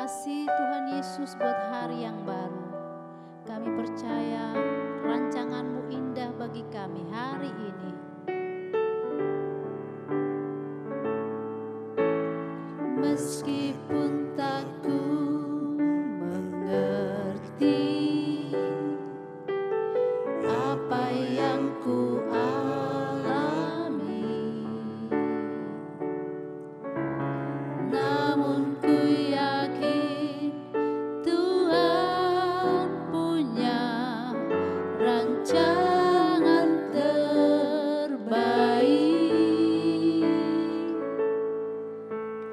kasih Tuhan Yesus buat hari yang baru. Kami percaya rancangan-Mu indah bagi kami hari ini. Meskipun tak ku mengerti apa yang ku alami, namun ku yakin Tuhan punya rancangan terbaik.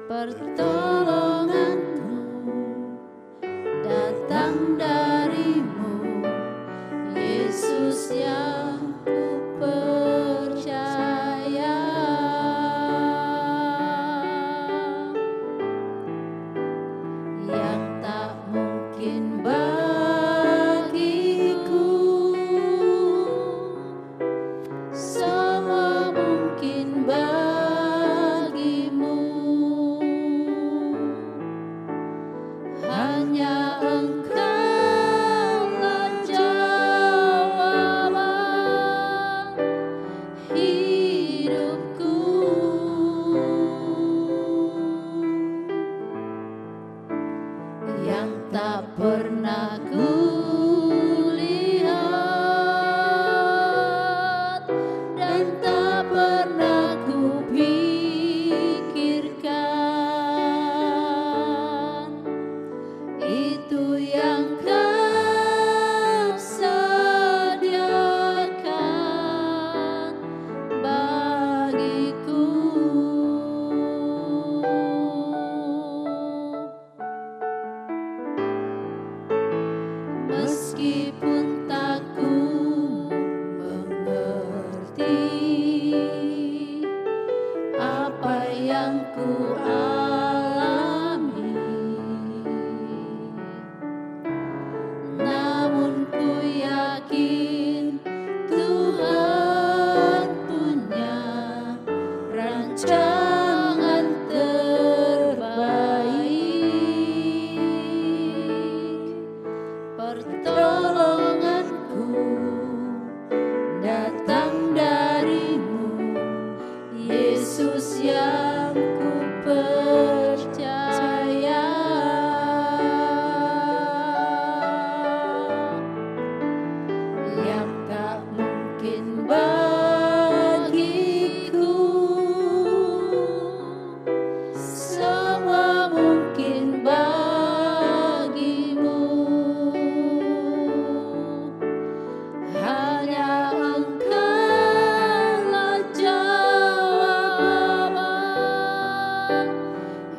Pertolongan-Mu datang dari-Mu, Yesus yang ku percaya. Yang tak mungkin bagiku, semua mungkin bagi-Mu. Hanya Engkau-lah jawaban hidupku. Yang tak pernah ku lihat dan tak pernah ku pikirkan, itu yang Kau sediakan bagiku. Meskipun tak ku mengerti apa yang ku alami, namun ku yakin Tuhan punya rancangan terbaik. Pertolongan-Ku datang dari-Mu, Yesus yang ku percaya. Yang tak mungkin bagiku, semua mungkin bagi-Mu. Hanya Engkau-lah jawaban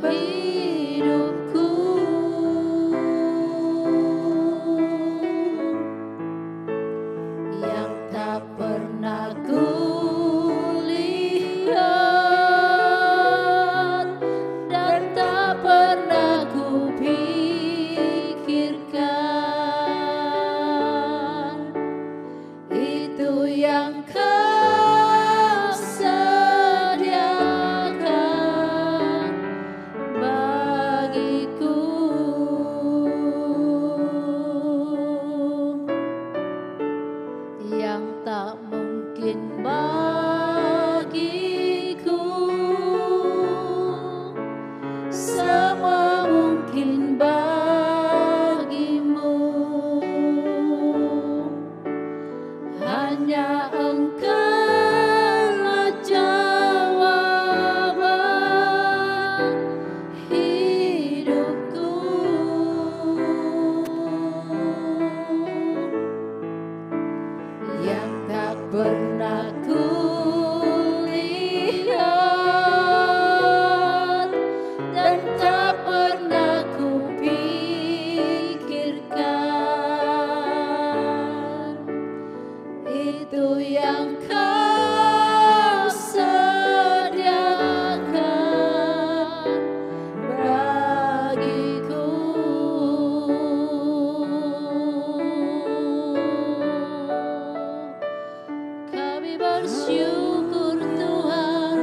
hidupku. Yang tak pernah ku lihat dan tak pernah ku pikirkan, itu yang Kau sediakan bagiku. Yang tak mungkin bagiku, semua mungkin bagi-Mu. Hanya Engkau-lah jawaban hidupku. Yang tak pernah ku lihat dan tak pernah ku pikirkan, itu yang Kau sediakan bagiku. Kami bersyukur Tuhan,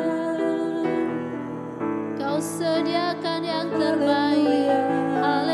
Kau sediakan yang terbaik. Haleluya.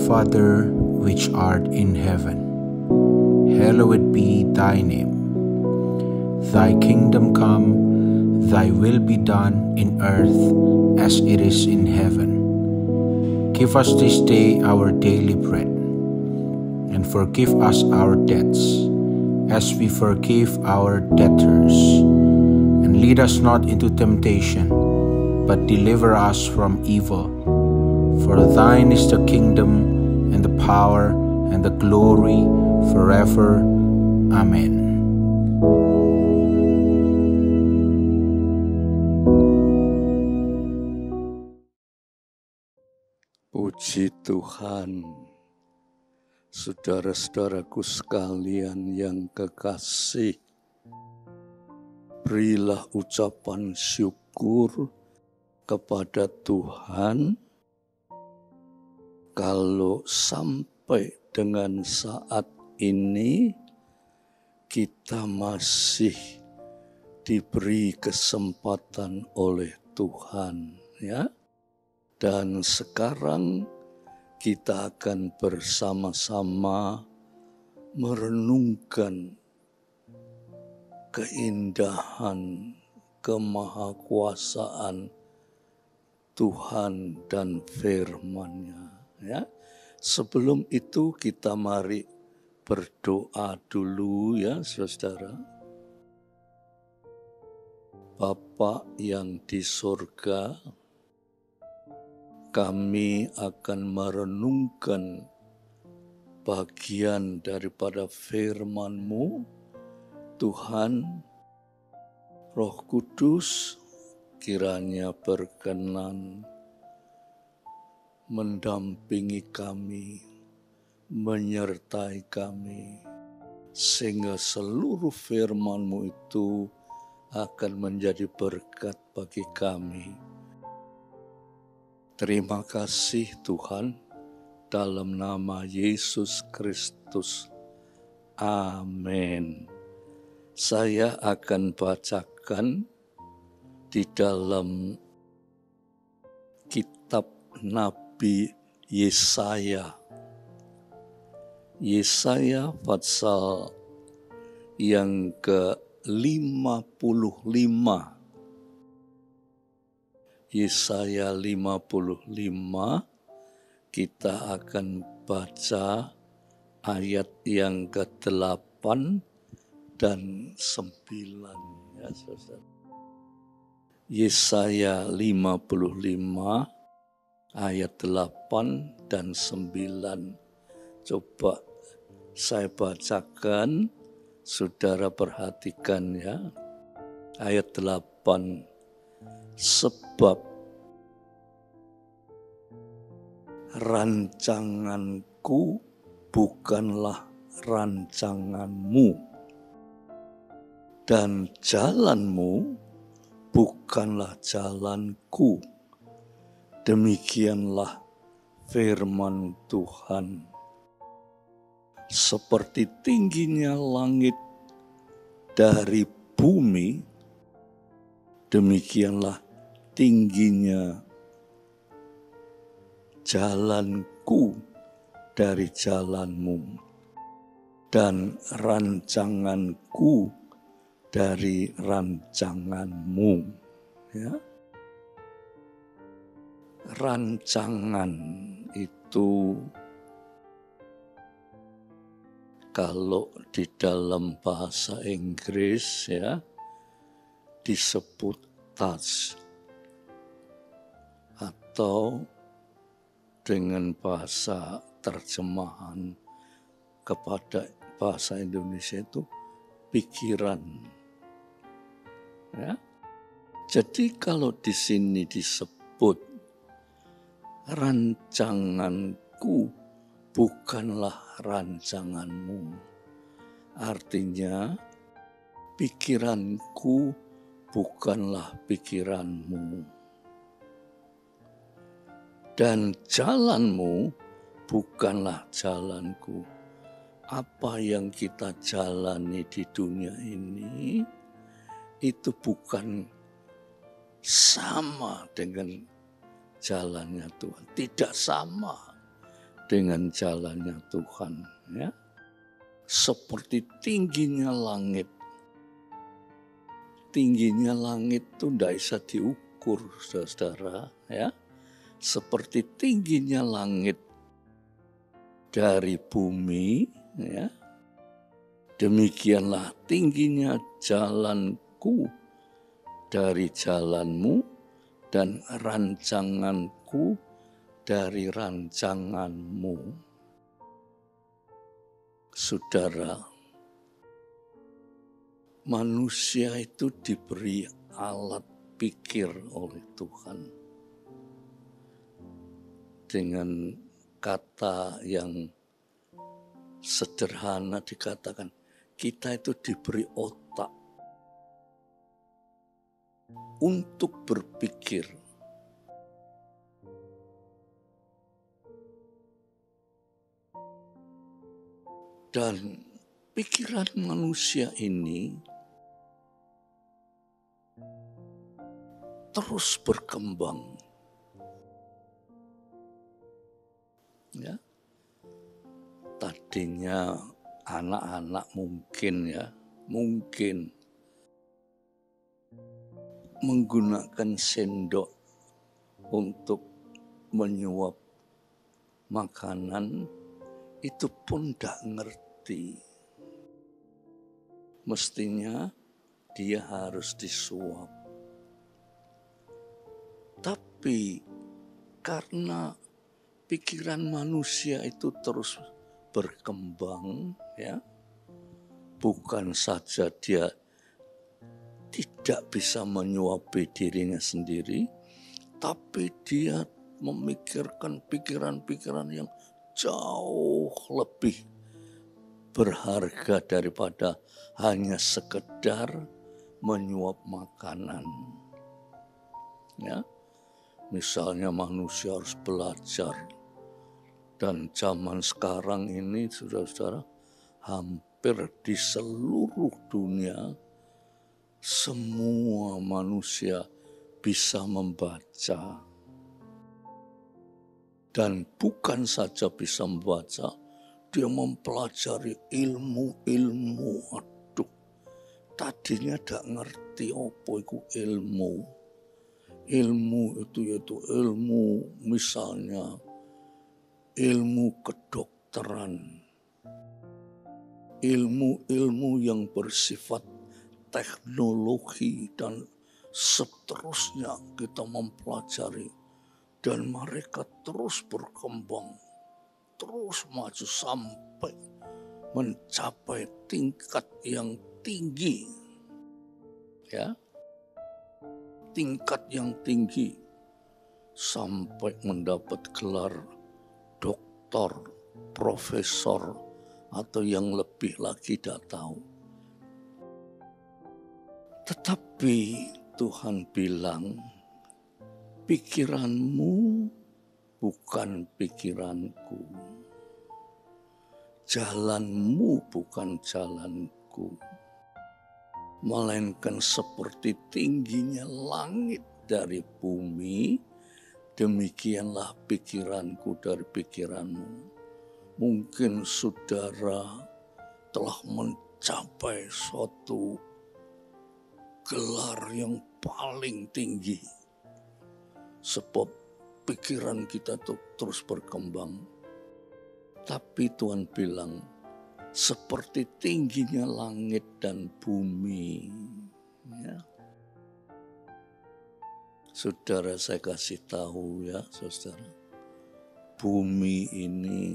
Father which art in heaven, hallowed be thy name. Thy kingdom come, thy will be done in earth as it is in heaven. Give us this day our daily bread, and forgive us our debts, as we forgive our debtors. And lead us not into temptation, but deliver us from evil. For thine is the kingdom, and the power, and the glory, forever. Amen. Puji Tuhan, saudara-saudaraku sekalian yang kekasih, berilah ucapan syukur kepada Tuhan kalau sampai dengan saat ini kita masih diberi kesempatan oleh Tuhan, ya. Dan sekarang kita akan bersama-sama merenungkan keindahan, kemahakuasaan Tuhan dan firman-Nya, ya. Sebelum itu kita mari berdoa dulu, ya saudara. Bapa yang di surga, kami akan merenungkan bagian daripada firman-Mu. Tuhan, Roh Kudus kiranya berkenan mendampingi kami, menyertai kami, sehingga seluruh firman-Mu itu akan menjadi berkat bagi kami. Terima kasih Tuhan, dalam nama Yesus Kristus. Amin. Saya akan bacakan di dalam kitab Nabi Yesaya. Yesaya pasal yang ke-55. Yesaya 55, kita akan baca ayat yang ke-8 dan 9. Ya, saudara. Yesaya 55, ayat 8 dan 9. Coba saya bacakan, saudara perhatikan ya. Ayat 8. Sebab rancanganku bukanlah rancanganmu, dan jalanmu bukanlah jalanku. Demikianlah firman Tuhan. Seperti tingginya langit dari bumi, demikianlah tingginya jalanku dari jalanmu, dan rancanganku dari rancanganmu. Ya. Rancangan itu kalau di dalam bahasa Inggris ya disebut task, atau dengan bahasa terjemahan kepada bahasa Indonesia itu pikiran. Ya. Jadi kalau di sini disebut rancanganku bukanlah rancanganmu, artinya pikiranku bukanlah pikiranmu, dan jalanmu bukanlah jalanku. Apa yang kita jalani di dunia ini itu bukan sama dengan jalannya Tuhan. Tidak sama. dengan jalannya Tuhan, ya. Seperti tingginya langit. Tingginya langit itu tidak bisa diukur, saudara, ya. Seperti tingginya langit dari bumi, ya. Demikianlah tingginya jalanku dari jalanmu dan rancanganku dari rancanganmu. Saudara, manusia itu diberi alat pikir oleh Tuhan. Dengan kata yang sederhana dikatakan, kita itu diberi otak untuk berpikir. Dan pikiran manusia ini terus berkembang. Ya. Tadinya anak-anak mungkin menggunakan sendok untuk menyuap makanan, itu pun tidak ngerti. Mestinya dia harus disuap. Tapi karena pikiran manusia itu terus berkembang, ya, bukan saja dia tidak bisa menyuapi dirinya sendiri, tapi dia memikirkan pikiran-pikiran yang jauh lebih berharga daripada hanya sekedar menyuap makanan. Ya, misalnya manusia harus belajar. Dan zaman sekarang ini, saudara-saudara, hampir di seluruh dunia, semua manusia bisa membaca. Dan bukan saja bisa membaca, dia mempelajari ilmu-ilmu. Aduh, tadinya tidak ngerti apa itu ilmu. Ilmu itu yaitu ilmu, misalnya ilmu kedokteran, ilmu-ilmu yang bersifat teknologi dan seterusnya kita mempelajari, dan mereka terus berkembang, terus maju sampai mencapai tingkat yang tinggi, ya, tingkat yang tinggi sampai mendapat gelar doktor, profesor, atau yang lebih lagi tidak tahu. Tetapi Tuhan bilang, pikiranmu bukan pikiranku, jalanmu bukan jalanku, melainkan seperti tingginya langit dari bumi, demikianlah pikiranku dari pikiranmu. Mungkin saudara telah mencapai suatu gelar yang paling tinggi, sebab pikiran kita tuh terus berkembang. Tapi Tuhan bilang, seperti tingginya langit dan bumi. Ya. Saudara, saya kasih tahu ya, saudara. Bumi ini,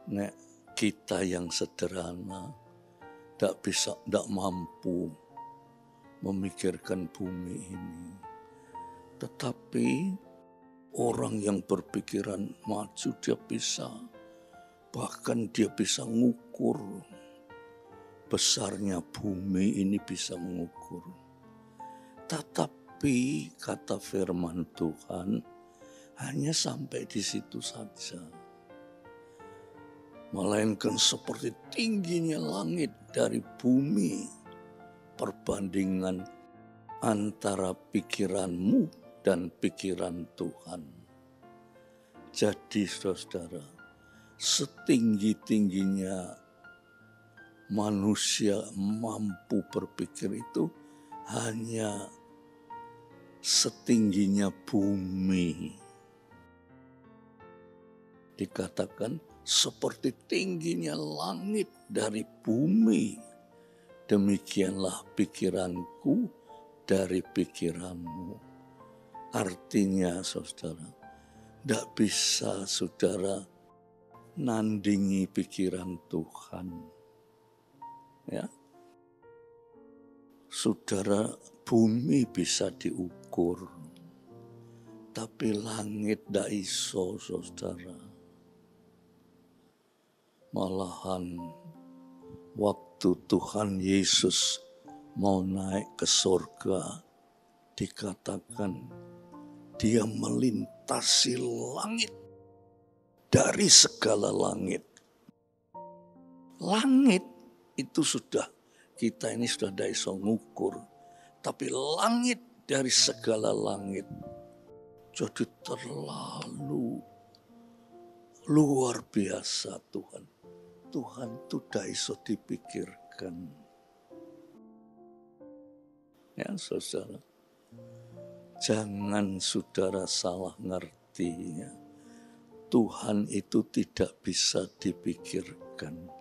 nek kita yang sederhana, tidak mampu memikirkan bumi ini. Tetapi orang yang berpikiran maju, dia bisa. Bahkan dia bisa mengukur besarnya bumi ini, bisa mengukur. Tetapi kata firman Tuhan hanya sampai di situ saja. Melainkan seperti tingginya langit dari bumi, perbandingan antara pikiranmu dan pikiran Tuhan. Jadi saudara, setinggi-tingginya manusia mampu berpikir itu hanya setingginya bumi. Dikatakan seperti tingginya langit dari bumi, demikianlah pikiranku dari pikiranmu. Artinya saudara, tidak bisa saudara nandingi pikiran Tuhan. Ya, saudara, bumi bisa diukur, tapi langit tidak iso saudara. Malahan waktu Tuhan Yesus mau naik ke surga, dikatakan dia melintasi langit, dari segala langit. Langit itu sudah, kita ini sudah tidak bisa ngukur, tapi langit dari segala langit. Jadi terlalu luar biasa Tuhan. Tuhan itu tidak bisa dipikirkan. Ya saudara, jangan saudara salah ngerti. Ya. Tuhan itu tidak bisa dipikirkan.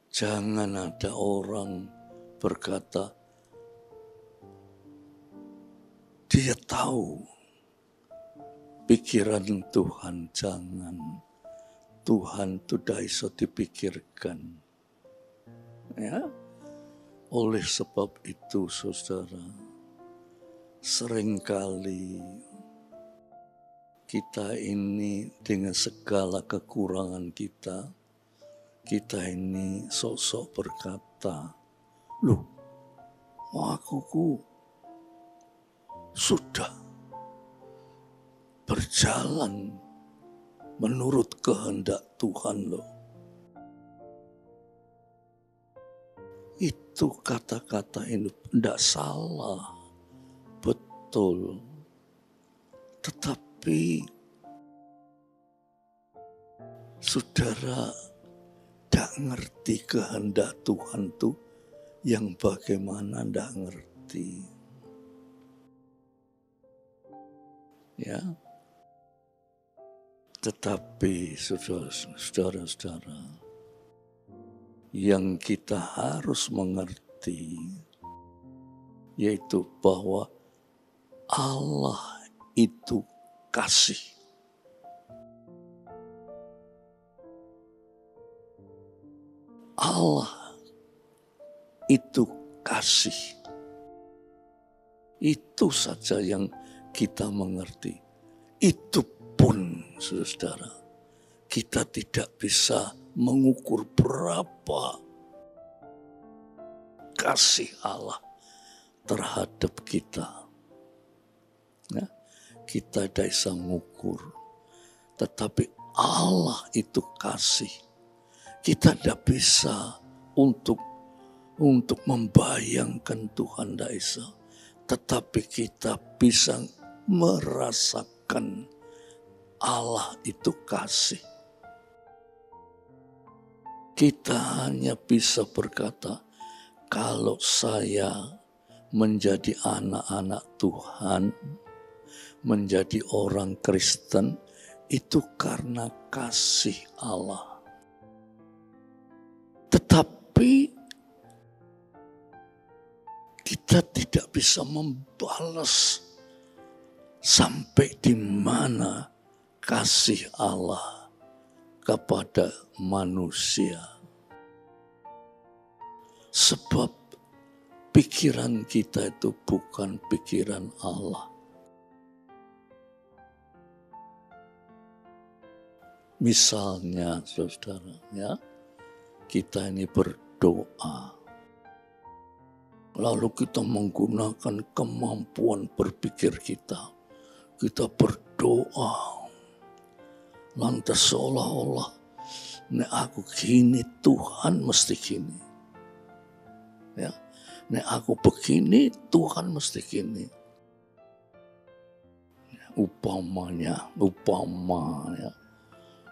Jangan ada orang berkata, dia tahu pikiran Tuhan. Jangan. Tuhan itu tidak bisa dipikirkan. Ya. Oleh sebab itu saudara, seringkali kita ini dengan segala kekurangan kita ini sok-sok berkata, loh, akuku sudah berjalan menurut kehendak Tuhan loh. Itu kata-kata ini tidak salah, betul. Tetapi saudara tidak ngerti kehendak Tuhan tuh yang bagaimana tidak ngerti. Ya. Tetapi saudara-saudara, yang kita harus mengerti yaitu bahwa Allah itu kasih. Allah itu kasih. Itu saja yang kita mengerti. Itu pun, saudara, kita tidak bisa mengukur berapa kasih Allah terhadap kita. Ya, kita tidak bisa mengukur. Tetapi Allah itu kasih. Kita tidak bisa untuk membayangkan Tuhan, tidak bisa. Tetapi kita bisa merasakan Allah itu kasih. Kita hanya bisa berkata, kalau saya menjadi anak-anak Tuhan, menjadi orang Kristen, itu karena kasih Allah. Tetapi kita tidak bisa membalas sampai di mana kasih Allah kepada manusia. Sebab pikiran kita itu bukan pikiran Allah. Misalnya saudara, ya, kita ini berdoa. Lalu kita menggunakan kemampuan berpikir kita. Kita berdoa. Lantas seolah-olah, nek aku gini, Tuhan mesti gini. Ya, nek aku begini, Tuhan mesti gini. umpamanya,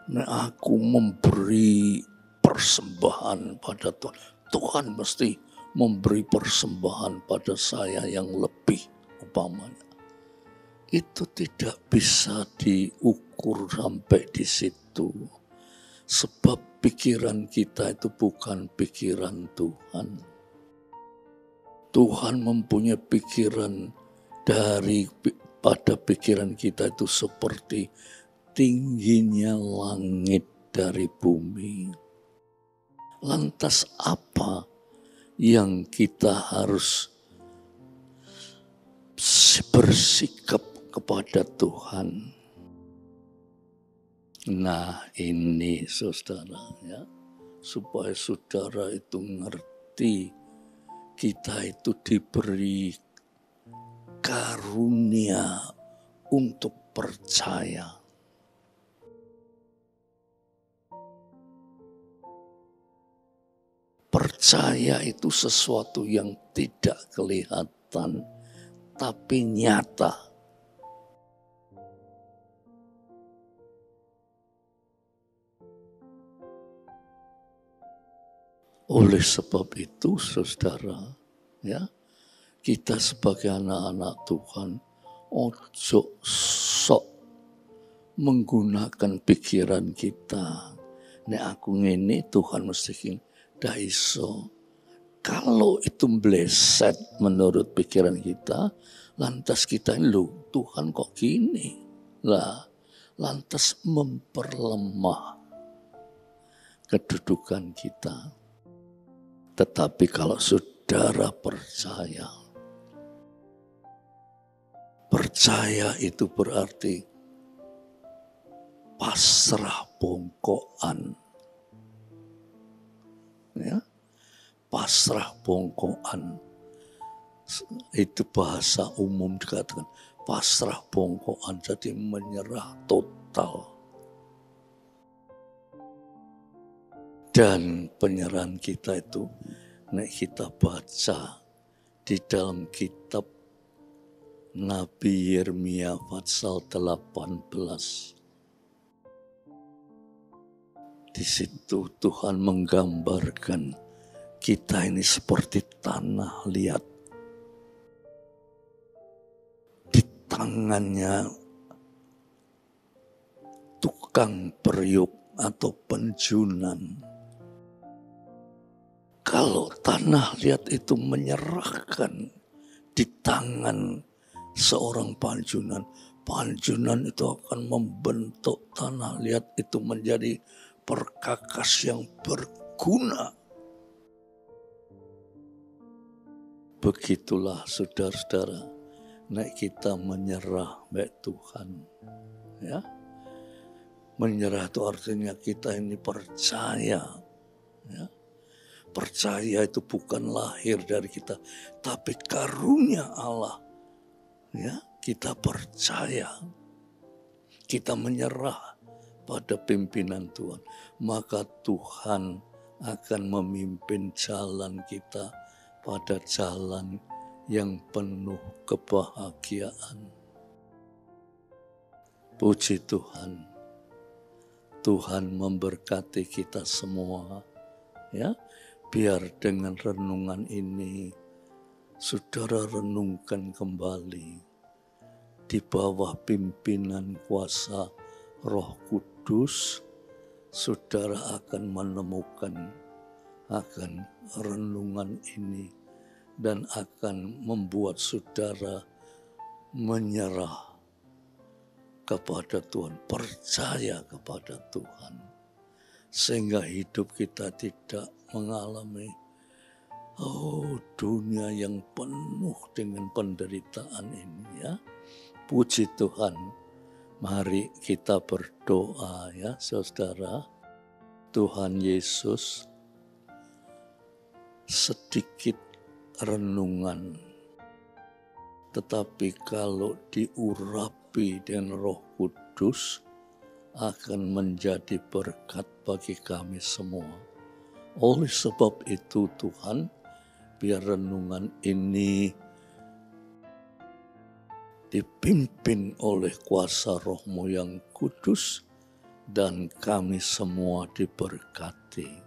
nek aku memberi persembahan pada Tuhan, Tuhan mesti memberi persembahan pada saya yang lebih, umpamanya. Itu tidak bisa diukur sampai di situ. Sebab pikiran kita itu bukan pikiran Tuhan. Tuhan mempunyai pikiran pada pikiran kita itu seperti tingginya langit dari bumi. Lantas apa yang kita harus bersikap kepada Tuhan? Nah, ini saudara, ya, supaya saudara itu ngerti, kita itu diberi karunia untuk percaya. Percaya itu sesuatu yang tidak kelihatan, tapi nyata. Oleh sebab itu, saudara, ya, kita sebagai anak-anak Tuhan, ojo sok menggunakan pikiran kita. Nek aku ngene, Tuhan mesti gini. Dah iso. Kalau itu meleset menurut pikiran kita, lantas kita ini, loh, Tuhan kok gini? Lah, lantas memperlemah kedudukan kita. Tetapi kalau saudara percaya itu berarti pasrah bongkoan. Ya, pasrah bongkoan. Itu bahasa umum dikatakan pasrah bongkoan, jadi menyerah total. Dan penyerahan kita itu, nek kita baca di dalam kitab Nabi Yeremia pasal 18. Di situ Tuhan menggambarkan kita ini seperti tanah liat. Di tangannya tukang periuk atau penjunan. Kalau tanah liat itu menyerahkan di tangan seorang panjunan, panjunan itu akan membentuk tanah liat itu menjadi perkakas yang berguna. Begitulah saudara-saudara, nek kita menyerah baik Tuhan, ya. Menyerah itu artinya kita ini percaya, ya. Percaya itu bukan lahir dari kita, tapi karunia Allah. Ya, kita percaya, kita menyerah pada pimpinan Tuhan, maka Tuhan akan memimpin jalan kita pada jalan yang penuh kebahagiaan. Puji Tuhan, Tuhan memberkati kita semua, ya. Biar dengan renungan ini, saudara renungkan kembali di bawah pimpinan kuasa Roh Kudus, saudara akan menemukan akan renungan ini dan akan membuat saudara menyerah kepada Tuhan, percaya kepada Tuhan, sehingga hidup kita tidak mengalami dunia yang penuh dengan penderitaan ini, ya. Puji Tuhan. Mari kita berdoa, ya saudara. Tuhan Yesus, sedikit renungan, tetapi kalau diurapi dengan Roh Kudus akan menjadi berkat bagi kami semua. Oleh sebab itu Tuhan, biar renungan ini dipimpin oleh kuasa Roh-Mu yang kudus, dan kami semua diberkati.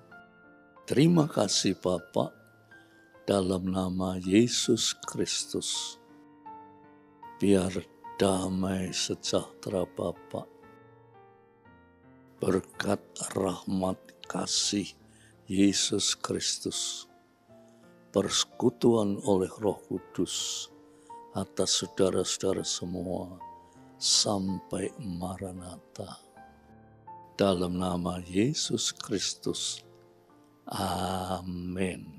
Terima kasih Bapa, dalam nama Yesus Kristus. Biar damai sejahtera Bapa, berkat rahmat kasih Yesus Kristus, persekutuan oleh Roh Kudus atas saudara-saudara semua sampai Maranatha. Dalam nama Yesus Kristus. Amin.